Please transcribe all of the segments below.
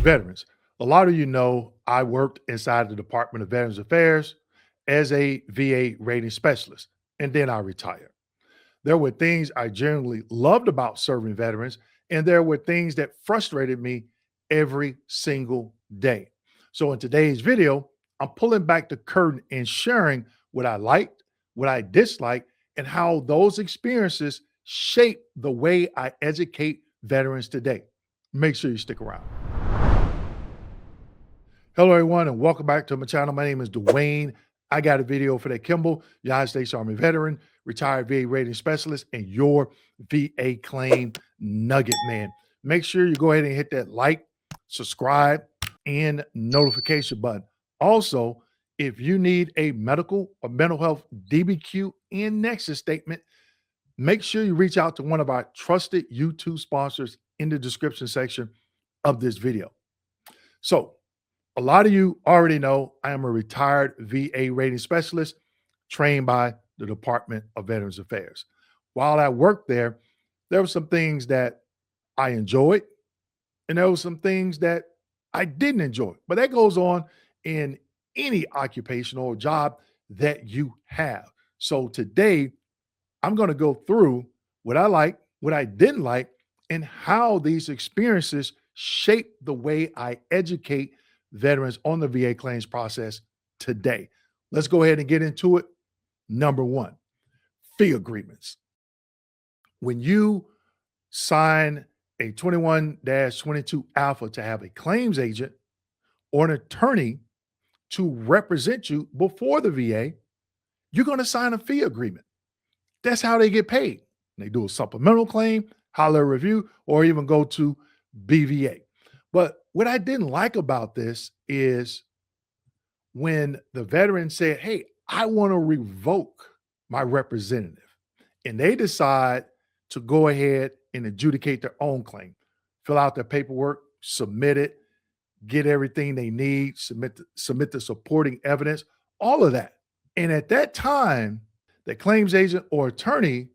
Veterans. A lot of you know I worked inside the Department of Veterans Affairs as a VA rating specialist, and then I retired. There were things I genuinely loved about serving veterans, and there were things that frustrated me every single day. So, in today's video, I'm pulling back the curtain and sharing what I liked, what I disliked, and how those experiences shape the way I educate veterans today. Make sure you stick around. Hello, everyone, and welcome back to my channel. My name is Dewayne. I got a video for that Kimble, United States Army veteran, retired VA rating specialist, and your VA claim nugget man. Make sure you go ahead and hit that like, subscribe, and notification button. Also, if you need a medical or mental health DBQ and Nexus statement, make sure you reach out to one of our trusted YouTube sponsors in the description section of this video. So, a lot of you already know I am a retired VA rating specialist trained by the Department of Veterans Affairs. While I worked there, there were some things that I enjoyed, and there were some things that I didn't enjoy. But that goes on in any occupational job that you have. So today, I'm going to go through what I like, what I didn't like, and how these experiences shape the way I educate veterans on the VA claims process today. Let's go ahead and get into it. Number one, fee agreements. When you sign a 21-22 alpha to have a claims agent or an attorney to represent you before the VA, you're going to sign a fee agreement. That's how they get paid. They do a supplemental claim, holler review, or even go to BVA. But what I didn't like about this is when the veteran said, hey, I want to revoke my representative, and they decide to go ahead and adjudicate their own claim, fill out their paperwork, submit it, get everything they need, submit the supporting evidence, all of that. And at that time, the claims agent or attorney,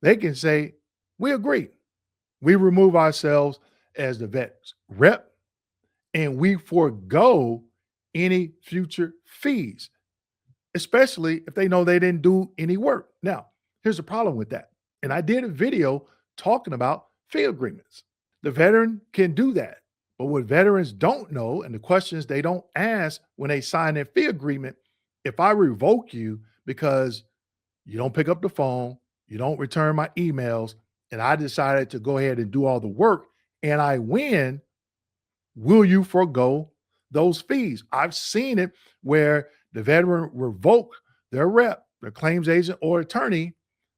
they can say, we agree. We remove ourselves as the vet's rep, and we forego any future fees, especially if they know they didn't do any work. Now, here's the problem with that. And I did a video talking about fee agreements. The veteran can do that. But what veterans don't know, and the questions they don't ask when they sign their fee agreement, if I revoke you because you don't pick up the phone, you don't return my emails, and I decided to go ahead and do all the work, and I win, will you forego those fees? I've seen it where the veteran revoked their rep, their claims agent or attorney.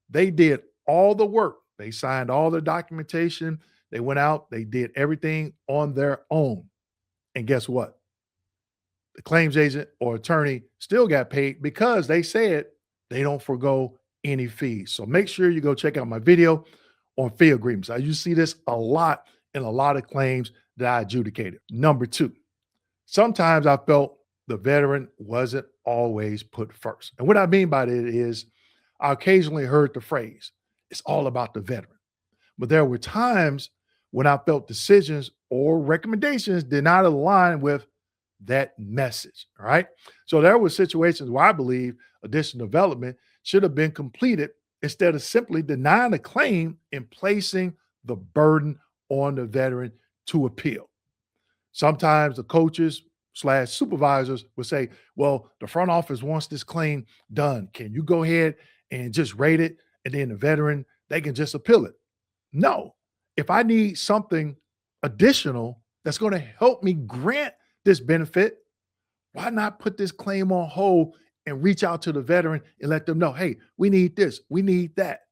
They did all the work. They signed all the documentation. They went out, they did everything on their own. And guess what? The claims agent or attorney still got paid because they said they don't forego any fees. So make sure you go check out my video on fee agreements. You see this a lot in a lot of claims that I adjudicated. Number two, sometimes I felt the veteran wasn't always put first. And what I mean by that is I occasionally heard the phrase, it's all about the veteran. But there were times when I felt decisions or recommendations did not align with that message, all right? So there were situations where I believe additional development should have been completed instead of simply denying a claim and placing the burden on the veteran to appeal. Sometimes the coaches / supervisors would say, well, the front office wants this claim done. Can you go ahead and just rate it? And then the veteran, they can just appeal it. No, if I need something additional that's going to help me grant this benefit, why not put this claim on hold and reach out to the veteran and let them know, hey, we need this, we need that.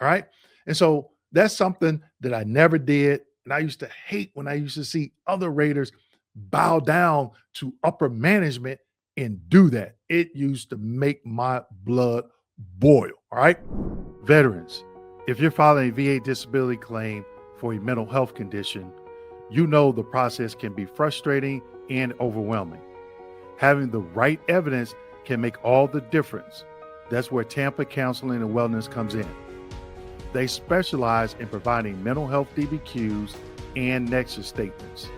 All right. And so that's something that I never did. And I used to hate when I used to see other raters bow down to upper management and do that. It used to make my blood boil. All right. Veterans, if you're filing a VA disability claim for a mental health condition, you know the process can be frustrating and overwhelming. Having the right evidence can make all the difference. That's where Tampa Counseling and Wellness comes in. They specialize in providing mental health DBQs and Nexus statements.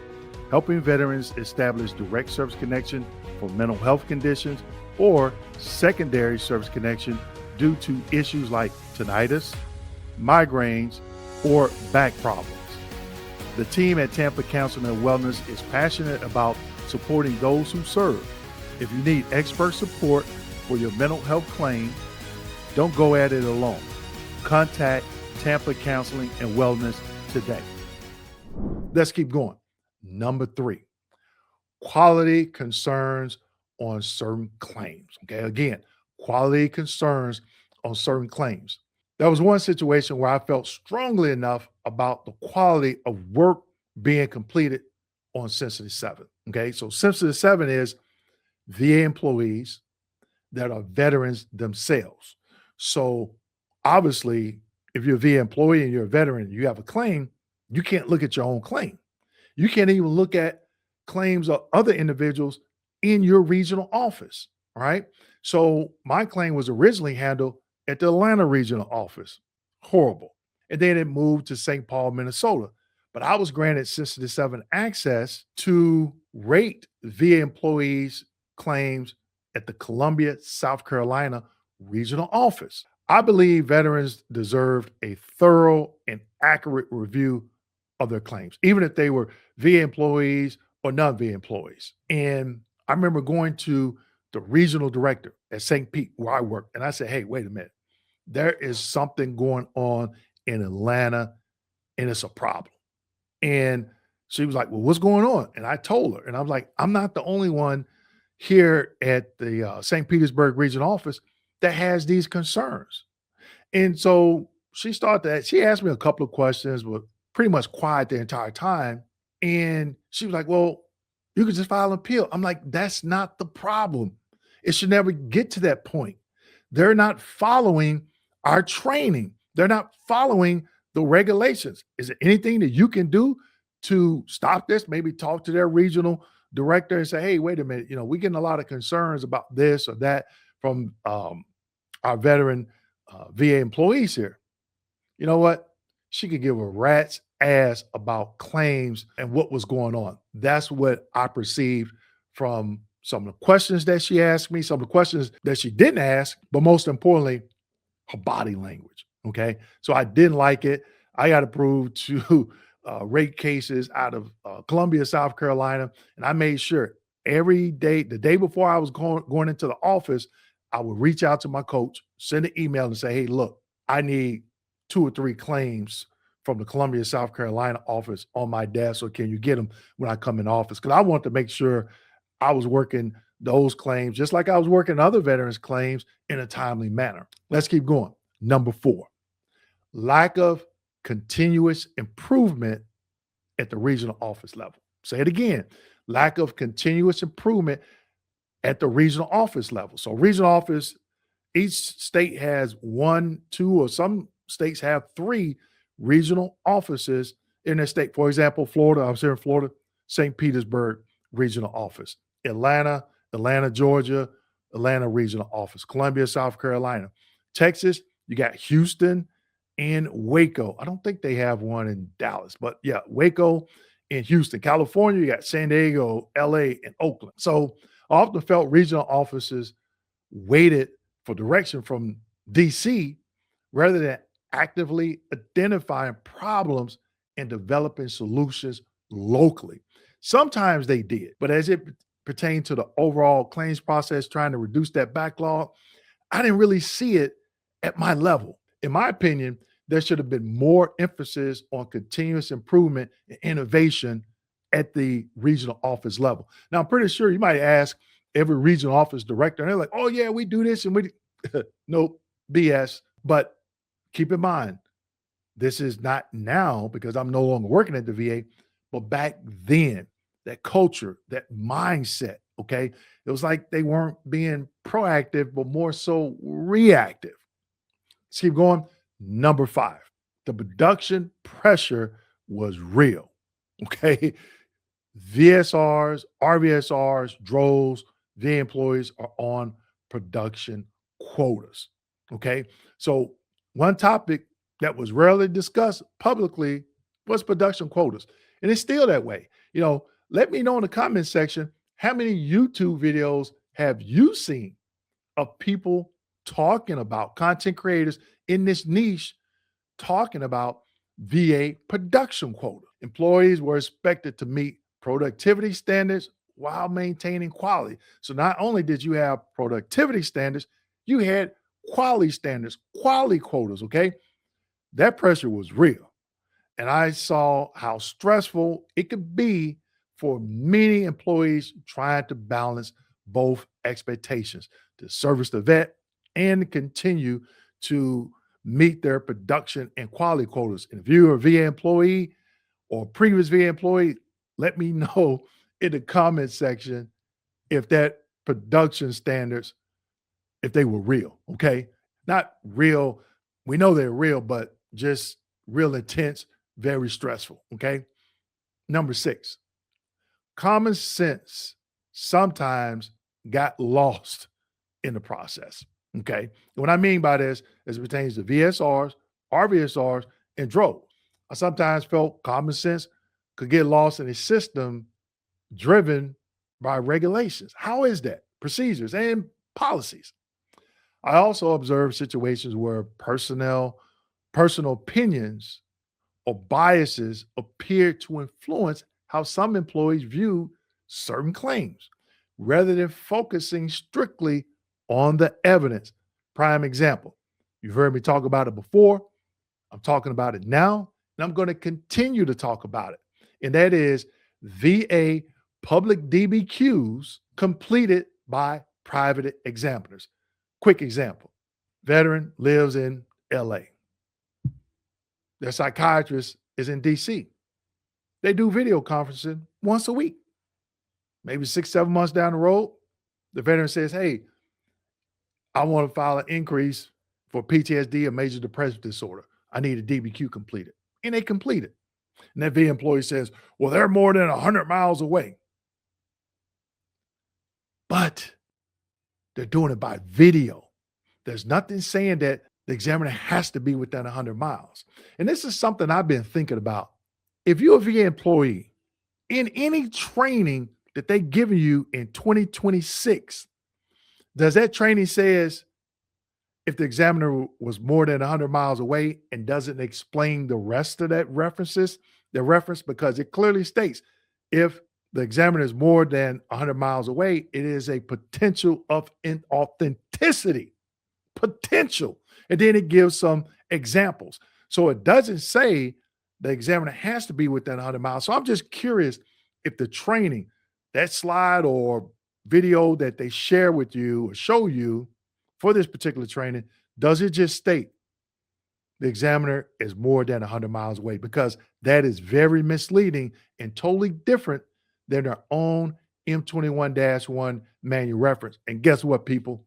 helping veterans establish direct service connection for mental health conditions or secondary service connection due to issues like tinnitus, migraines, or back problems. The team at Tampa Counseling and Wellness is passionate about supporting those who serve. If you need expert support for your mental health claim, don't go at it alone. Contact Tampa Counseling and Wellness today. Let's keep going. Number 3, quality concerns on certain claims. Okay, again, quality concerns on certain claims. There was one situation where I felt strongly enough about the quality of work being completed on Sensitive 7. Okay, so Sensitive 7 is VA employees that are veterans themselves. So obviously, if you're a VA employee and you're a veteran, you have a claim, you can't look at your own claim. You can't even look at claims of other individuals in your regional office. All right. So my claim was originally handled at the Atlanta regional office. Horrible. And then it moved to St. Paul, Minnesota. But I was granted Sensitive 7 access to rate VA employees' claims at the Columbia, South Carolina regional office. I believe veterans deserved a thorough and accurate review of their claims, even if they were VA employees or non-VA employees. And I remember going to the regional director at St. Pete, where I work, and I said, hey, wait a minute. There is something going on in Atlanta, and it's a problem. And she was like, well, what's going on? And I told her, and I was like, I'm not the only one here at the St. Petersburg regional office that has these concerns. And so she asked me a couple of questions, but pretty much quiet the entire time. And she was like, well, you could just file an appeal. I'm like, that's not the problem. It should never get to that point. They're not following our training. They're not following the regulations. Is there anything that you can do to stop this? Maybe talk to their regional director and say, hey, wait a minute, we're getting a lot of concerns about this or that from our veteran VA employees here. You know what? She could give a rat's ass about claims and what was going on. That's what I perceived from some of the questions that she asked me, some of the questions that she didn't ask, but most importantly, her body language. Okay. So I didn't like it. I got approved to rate cases out of Columbia, South Carolina. And I made sure every day, the day before I was going into the office, I would reach out to my coach, send an email and say, hey, look, I need 2 or 3 claims from the Columbia, South Carolina office on my desk. So can you get them when I come in office? Because I want to make sure I was working those claims, just like I was working other veterans' claims, in a timely manner. Let's keep going. Number 4, lack of continuous improvement at the regional office level. Say it again, lack of continuous improvement at the regional office level. So regional office, each state has 1, 2, or some states have 3 regional offices in their state. For example, Florida, I was here in Florida, St. Petersburg regional office, Atlanta, Georgia, Atlanta regional office, Columbia, South Carolina, Texas, you got Houston and Waco. I don't think they have one in Dallas, but yeah, Waco and Houston. California, you got San Diego, LA, and Oakland. So I often felt regional offices waited for direction from DC rather than actively identifying problems and developing solutions locally. Sometimes they did, but as it pertained to the overall claims process, trying to reduce that backlog, I didn't really see it at my level. In my opinion, there should have been more emphasis on continuous improvement and innovation at the regional office level. Now, I'm pretty sure you might ask every regional office director, and they're like, oh, yeah, we do this and we nope, BS. But keep in mind, this is not now because I'm no longer working at the VA, but back then, that culture, that mindset, okay, it was like they weren't being proactive, but more so reactive. Let's keep going. Number 5, the production pressure was real, okay? VSRs, RVSRs, droves, VA employees are on production quotas, okay? So one topic that was rarely discussed publicly was production quotas. And it's still that way. Let me know in the comment section, how many YouTube videos have you seen of people talking about content creators in this niche talking about VA production quota? Employees were expected to meet productivity standards while maintaining quality. So not only did you have productivity standards, you had quality standards, quality quotas, okay? That pressure was real. And I saw how stressful it could be for many employees trying to balance both expectations to service the vet and continue to meet their production and quality quotas. And if you're a VA employee or previous VA employee, let me know in the comment section if that production standards, if they were real, okay? Not real, we know they're real, but just real intense, very stressful, okay? Number 6, common sense sometimes got lost in the process, okay? What I mean by this is it pertains to VSRs, RVSRs, and DROs. I sometimes felt common sense could get lost in a system driven by regulations. How is that? Procedures and policies. I also observed situations where personal opinions or biases appear to influence how some employees view certain claims rather than focusing strictly on the evidence. Prime example, you've heard me talk about it before. I'm talking about it now, and I'm going to continue to talk about it. And that is VA public DBQs completed by private examiners. Quick example, veteran lives in LA. Their psychiatrist is in DC. They do video conferencing once a week. Maybe 6, 7 months down the road, the veteran says, hey, I want to file an increase for PTSD or major depressive disorder. I need a DBQ completed. And they complete it. And that VA employee says, well, they're more than 100 miles away. But they're doing it by video. There's nothing saying that the examiner has to be within 100 miles. And this is something I've been thinking about. If you're a VA employee, in any training that they give you in 2026, does that training says if the examiner was more than 100 miles away and doesn't explain the rest of that the reference, because it clearly states if the examiner is more than 100 miles away, it is a potential of inauthenticity, potential. And then it gives some examples. So it doesn't say the examiner has to be within 100 miles. So I'm just curious if the training, that slide or video that they share with you or show you for this particular training, does it just state the examiner is more than 100 miles away? Because that is very misleading and totally different than their own M21-1 manual reference. And guess what, people?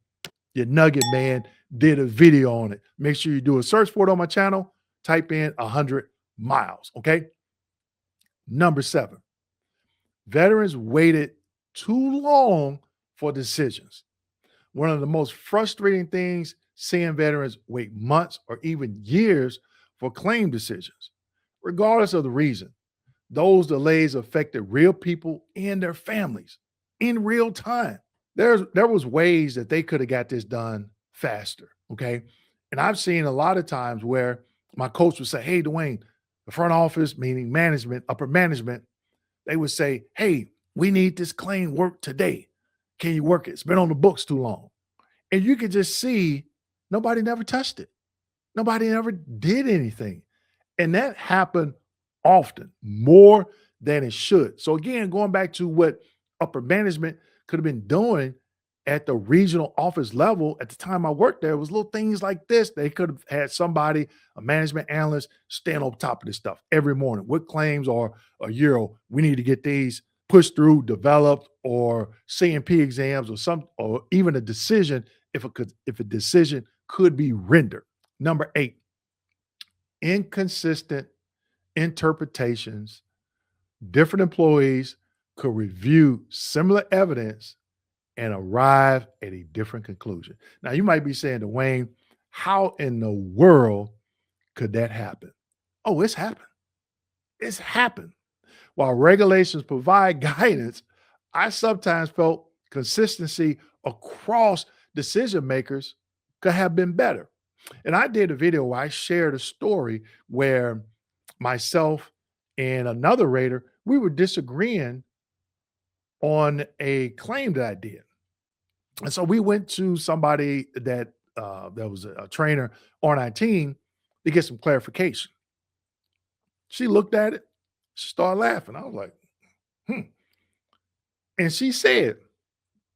Your Nugget Man did a video on it. Make sure you do a search for it on my channel. Type in 100 miles, okay? Number 7, veterans waited too long for decisions. One of the most frustrating things, seeing veterans wait months or even years for claim decisions. Regardless of the reason, those delays affected real people and their families in real time. There was ways that they could have got this done faster, okay? And I've seen a lot of times where my coach would say, hey, Dewayne, the front office, meaning management, upper management, they would say, hey, we need this claim work today. Can you work it? It's been on the books too long. And you could just see nobody never touched it. Nobody ever did anything. And that happened often, more than it should. So again, going back to what upper management could have been doing at the regional office level at the time I worked there, was little things like this. They could have had somebody, a management analyst, stand on top of this stuff every morning. What claims are a year old? We need to get these pushed through, developed, or CMP exams, or even a decision if a decision could be rendered. Number 8, inconsistent interpretations. Different employees could review similar evidence and arrive at a different conclusion. Now, you might be saying, Dewayne, how in the world could that happen? Oh, it's happened. It's happened. While regulations provide guidance, I sometimes felt consistency across decision makers could have been better. And I did a video where I shared a story where myself and another rater, we were disagreeing on a claim that I did. And so we went to somebody that was a trainer on our team to get some clarification. She looked at it, she started laughing. I was like, hmm. And she said,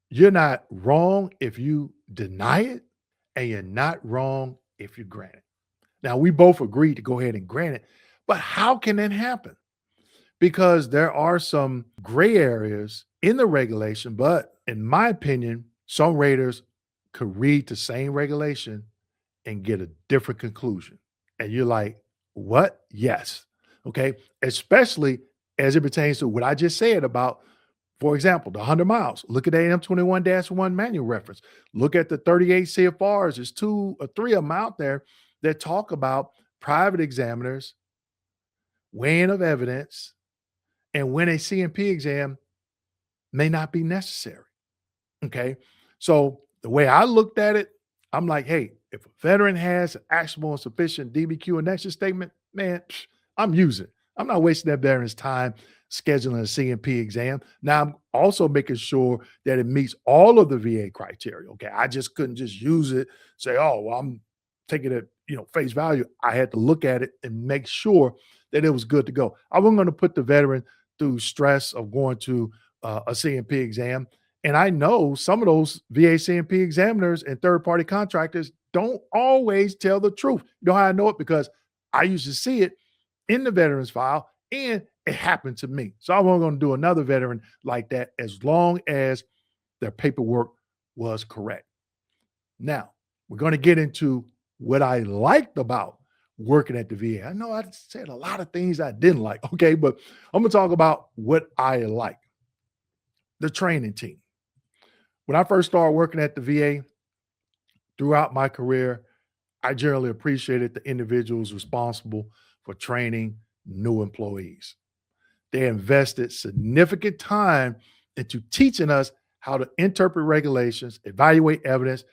"You're not wrong if you deny it, and you're not wrong if you grant it." Now, we both agreed to go ahead and grant it, but how can that happen? Because there are some gray areas in the regulation, but in my opinion, some raters could read the same regulation and get a different conclusion. And you're like, what? Yes. Okay. Especially as it pertains to what I just said about, for example, the 100 miles. Look at the AM21-1 manual reference. Look at the 38 CFRs. There's 2 or 3 of them out there that talk about private examiners, weighing of evidence, and when a CMP exam may not be necessary. Okay. So the way I looked at it, I'm like, hey, if a veteran has an actionable and sufficient DBQ and Nexus statement, man, I'm using it. I'm not wasting that veteran's time scheduling a CMP exam. Now I'm also making sure that it meets all of the VA criteria. Okay. I just couldn't just use it, say, oh, well, I'm taking it, face value. I had to look at it and make sure that it was good to go. I wasn't going to put the veteran through stress of going to a CMP exam. And I know some of those VA CMP examiners and third-party contractors don't always tell the truth. You know how I know it? Because I used to see it in the veterans file and it happened to me. So I wasn't going to do another veteran like that as long as their paperwork was correct. Now, we're going to get into what I liked about working at the VA. I know I said a lot of things I didn't like, okay, but I'm going to talk about what I like. The training team. When I first started working at the VA, throughout my career, I generally appreciated the individuals responsible for training new employees. They invested significant time into teaching us how to interpret regulations, evaluate evidence,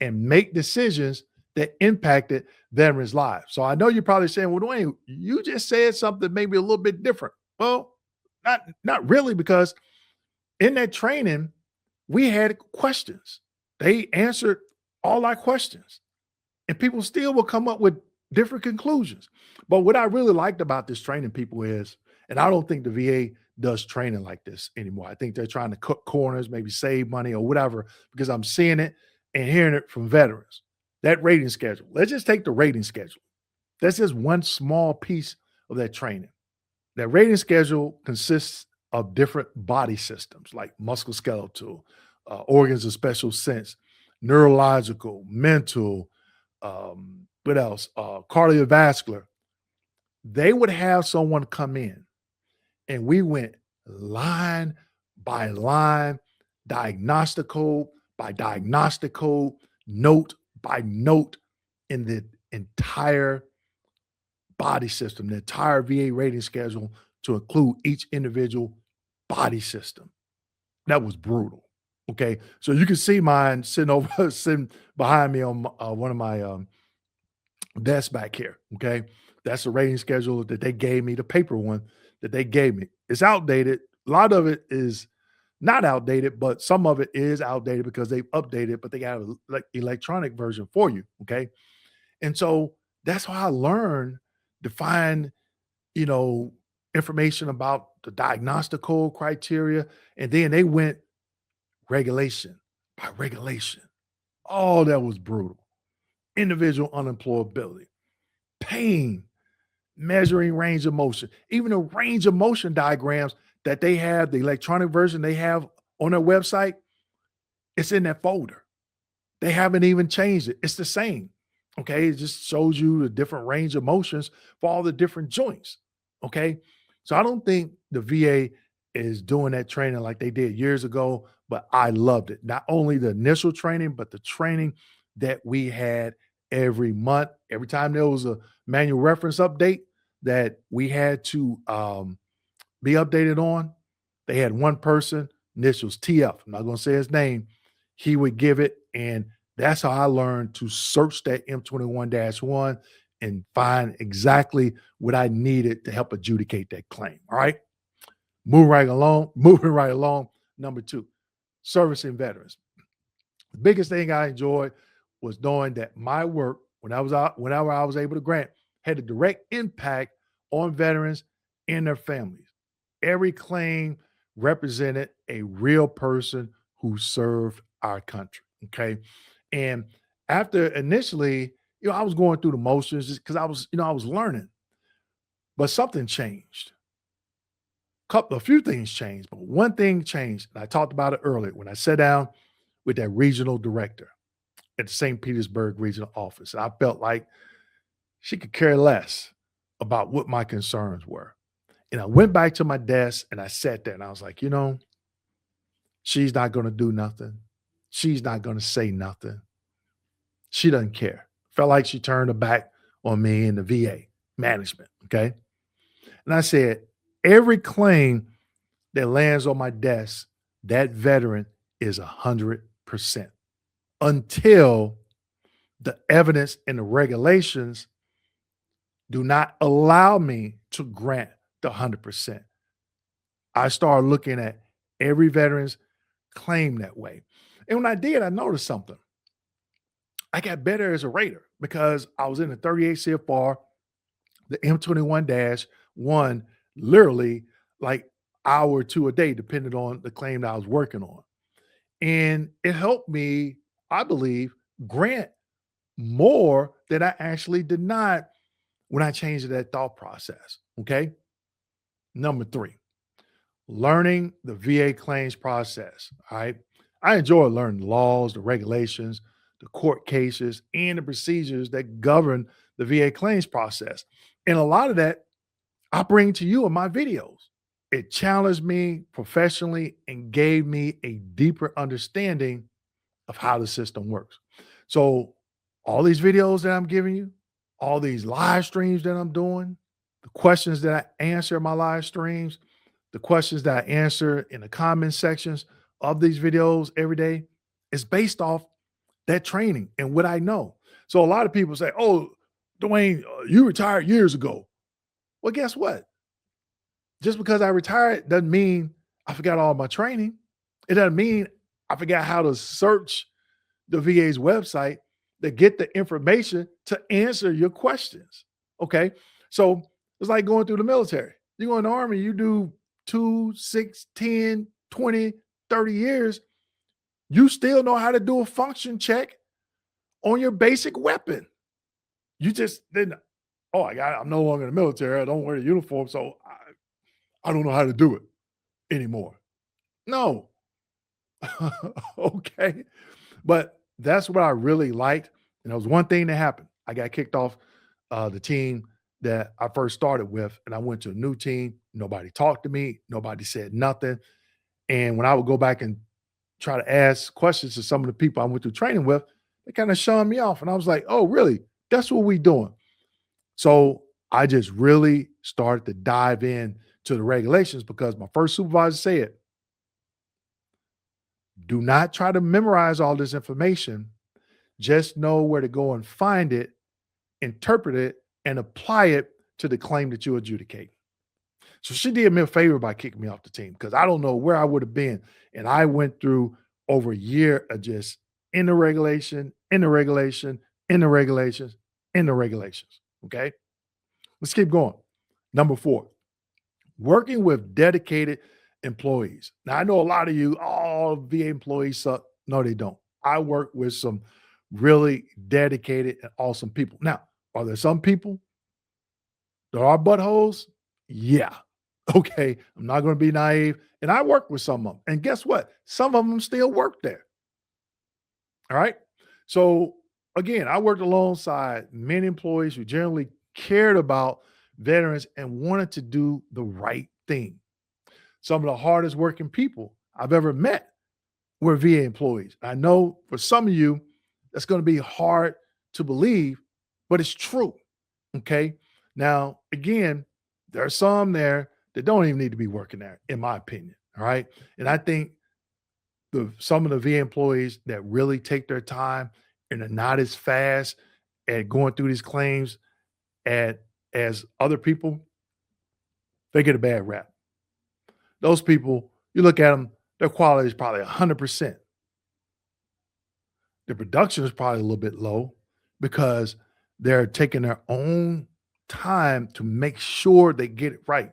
and make decisions that impacted veterans' lives. So I know you're probably saying, well, Dwayne, you just said something maybe a little bit different. Well, not really, because in that training, we had questions. They answered all our questions, and people still will come up with different conclusions. But what I really liked about this training people is, and I don't think the VA does training like this anymore. I think they're trying to cut corners, maybe save money or whatever, because I'm seeing it and hearing it from veterans. That rating schedule. Let's just take the rating schedule. That's just one small piece of that training. That rating schedule consists of different body systems like musculoskeletal, organs of special sense, neurological, mental, what else? Cardiovascular. They would have someone come in and we went line by line, diagnostic code by diagnostic code, note by note in the entire body system, the entire VA rating schedule to include each individual body system. That was brutal. Okay. So you can see mine sitting behind me on one of my desks back here. Okay. That's the rating schedule that they gave me, the paper one that they gave me. It's outdated. A lot of it is not outdated, but some of it is outdated because they've updated, but they got an electronic version for you. Okay. And so that's how I learned to find, you know, information about the diagnostic code criteria. And then they went regulation by regulation. Oh, that was brutal. Individual unemployability, pain, measuring range of motion, even the range of motion diagrams that they have, the electronic version they have on their website, it's in that folder. They haven't even changed it. It's the same. Okay. It just shows you the different range of motions for all the different joints. Okay. So I don't think the VA is doing that training like they did years ago, but I loved it. Not only the initial training, but the training that we had every month. Every time there was a manual reference update that we had to be updated on, they had one person, initials TF, I'm not going to say his name, he would give it. And that's how I learned to search that M21-1 and find exactly what I needed to help adjudicate that claim. All right. Moving right along. Number two, servicing veterans. The biggest thing I enjoyed was knowing that my work, when I was out, whenever I was able to grant, had a direct impact on veterans and their families. Every claim represented a real person who served our country. Okay. And after initially, I was going through the motions just because I was learning, but something changed. A few things changed, but one thing changed. And I talked about it earlier when I sat down with that regional director at the St. Petersburg regional office. And I felt like she could care less about what my concerns were. And I went back to my desk and I sat there and I was like, she's not going to do nothing. She's not going to say nothing. She doesn't care. Felt like she turned her back on me and the VA management. Okay. And I said, every claim that lands on my desk, that veteran is 100% until the evidence and the regulations do not allow me to grant the 100%. I started looking at every veteran's claim that way. And when I did, I noticed something. I got better as a rater because I was in the 38 CFR, the M21-1, literally like hour or two a day, depending on the claim that I was working on. And it helped me, I believe, grant more than I actually denied when I changed that thought process. Okay. Number three, learning the VA claims process. All right. I enjoy learning the laws, the regulations, the court cases, and the procedures that govern the VA claims process. And a lot of that I bring to you in my videos. It challenged me professionally and gave me a deeper understanding of how the system works. So all these videos that I'm giving you, all these live streams that I'm doing, the questions that I answer in my live streams, the questions that I answer in the comment sections of these videos every day is based off that training and what I know. So a lot of people say, oh, Dewayne, you retired years ago. Well, guess what? Just because I retired doesn't mean I forgot all my training. It doesn't mean I forgot how to search the VA's website to get the information to answer your questions. Okay. So it's like going through the military. You go in the army, you do 2, 6, 10, 20, 30 years. You still know how to do a function check on your basic weapon. You just didn't, oh, I'm no longer in the military. I don't wear a uniform. So I don't know how to do it anymore. No. Okay. But that's what I really liked. And there was one thing that happened. I got kicked off the team that I first started with, and I went to a new team. Nobody talked to me. Nobody said nothing. And when I would go back and try to ask questions to some of the people I went through training with, they kind of shunned me off. And I was like, oh, really? That's what we doing. So I just really started to dive in to the regulations because my first supervisor said, do not try to memorize all this information. Just know where to go and find it, interpret it, and apply it to the claim that you adjudicate. So she did me a favor by kicking me off the team because I don't know where I would have been. And I went through over a year of just in the regulation, in the regulation, in the regulations, in the regulations. Okay. Let's keep going. Number 4, working with dedicated employees. Now, I know a lot of you, all VA employees suck. No, they don't. I work with some really dedicated and awesome people. Now, are there some people that are buttholes? Yeah. Okay. I'm not going to be naive. And I work with some of them. And guess what? Some of them still work there. All right. So again, I worked alongside many employees who generally cared about veterans and wanted to do the right thing. Some of the hardest working people I've ever met were VA employees. I know for some of you, that's going to be hard to believe, but it's true. Okay. Now, again, there are some there that don't even need to be working there, in my opinion. All right. And I think some of the VA employees that really take their time and are not as fast at going through these claims at as other people, they get a bad rap. Those people, you look at them, their quality is probably 100%. The production is probably a little bit low because they're taking their own time to make sure they get it right.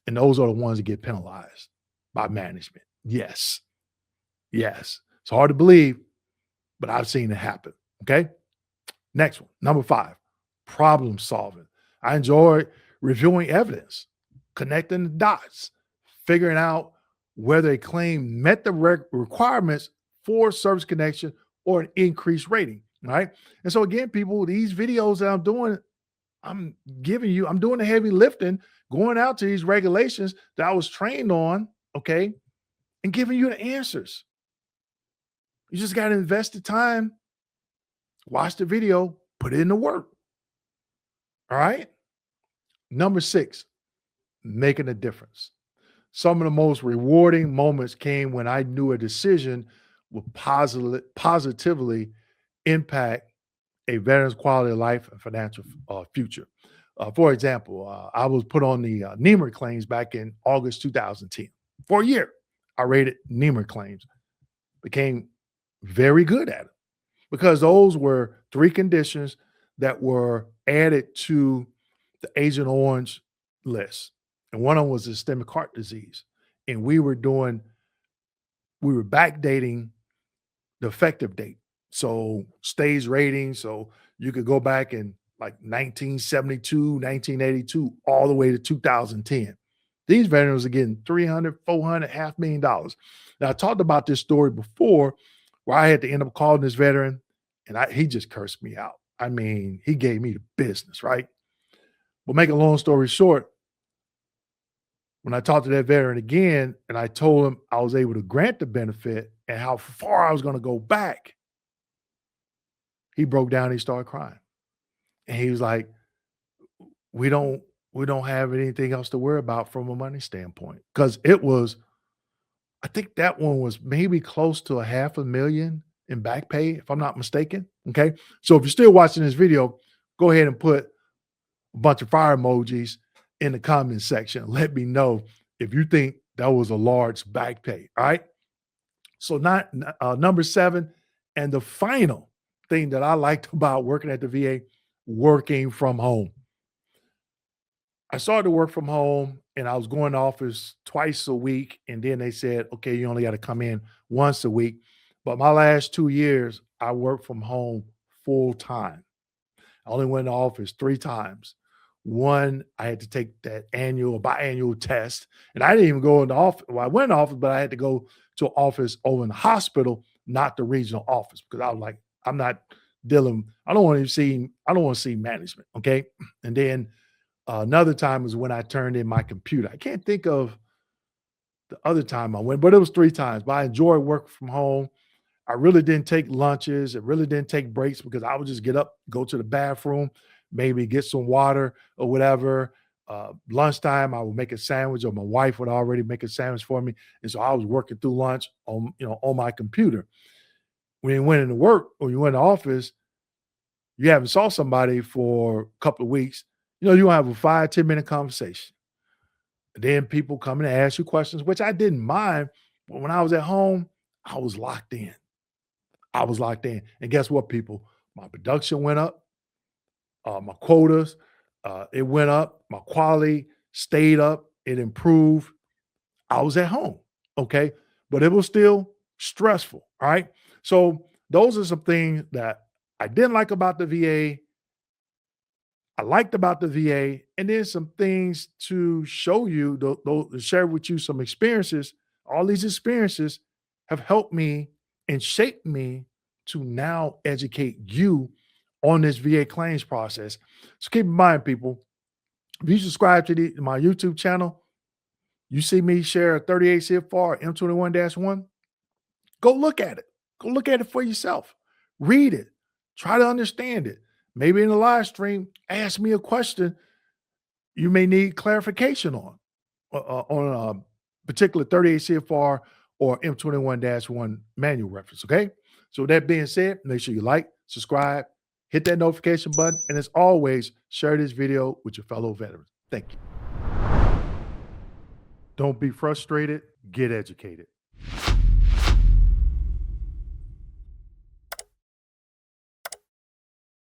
And those are the ones that get penalized by management. Yes. Yes. It's hard to believe, but I've seen it happen. Okay. Next one, number 5, problem solving. I enjoy reviewing evidence, connecting the dots, figuring out whether a claim met the requirements for service connection or an increased rating. Right. And so again, people, these videos that I'm doing, I'm doing the heavy lifting, going out to these regulations that I was trained on, okay, and giving you the answers. You just got to invest the time, watch the video, put it in the work. All right. Number 6, making a difference. Some of the most rewarding moments came when I knew a decision would positively impact a veteran's quality of life and financial future. For example, I was put on the NEMR claims back in August 2010. For a year, I rated NEMR claims, became very good at it because those were 3 conditions that were added to the Agent Orange list. And one of them was systemic heart disease. And we were backdating the effective date. So stage rating. So you could go back in like 1972, 1982, all the way to 2010. These veterans are getting $300, $400, $500,000. Now I talked about this story before where I had to end up calling this veteran and he just cursed me out. I mean, he gave me the business, right? But make a long story short, when I talked to that veteran again and I told him I was able to grant the benefit and how far I was going to go back, he broke down, he started crying. And he was like, we don't have anything else to worry about from a money standpoint. Because I think that one was maybe close to $500,000 in back pay, if I'm not mistaken. Okay. So if you're still watching this video, go ahead and put a bunch of fire emojis in the comment section. Let me know if you think that was a large back pay. All right. So number 7, and the final thing that I liked about working at the VA, working from home. I started to work from home and I was going to office twice a week. And then they said, okay, you only got to come in once a week. But my last 2 years, I worked from home full time. I only went to office 3 times. One, I had to take that biannual test. And I didn't even go into office. Well, I went to office, but I had to go to an office over in the hospital, not the regional office, because I was like, I'm not dealing, I don't want to see management. Okay. And then another time was when I turned in my computer. I can't think of the other time I went, but it was 3 times. But I enjoyed working from home. I really didn't take lunches. It really didn't take breaks because I would just get up, go to the bathroom, maybe get some water or whatever. Lunchtime, I would make a sandwich, or my wife would already make a sandwich for me. And so I was working through lunch on my computer. When you went into work or you went to office, you haven't saw somebody for a couple of weeks, you have a 5-10 minute conversation. And then people come in and ask you questions, which I didn't mind. But when I was at home, I was locked in. And guess what, people? My production went up. My quotas, it went up. My quality stayed up. It improved. I was at home. Okay. But it was still stressful. All right. So those are some things that I didn't like about the VA. I liked about the VA, and then some things to show you, to share with you some experiences. All these experiences have helped me and shaped me to now educate you on this VA claims process. So keep in mind, people, if you subscribe to my YouTube channel, you see me share a 38 CFR M21-1, go look at it. Go look at it for yourself. Read it. Try to understand it. Maybe in the live stream, ask me a question you may need clarification on. on a particular 38 CFR or M21-1 manual reference, okay? So with that being said, make sure you like, subscribe, hit that notification button, and as always, share this video with your fellow veterans. Thank you. Don't be frustrated, get educated.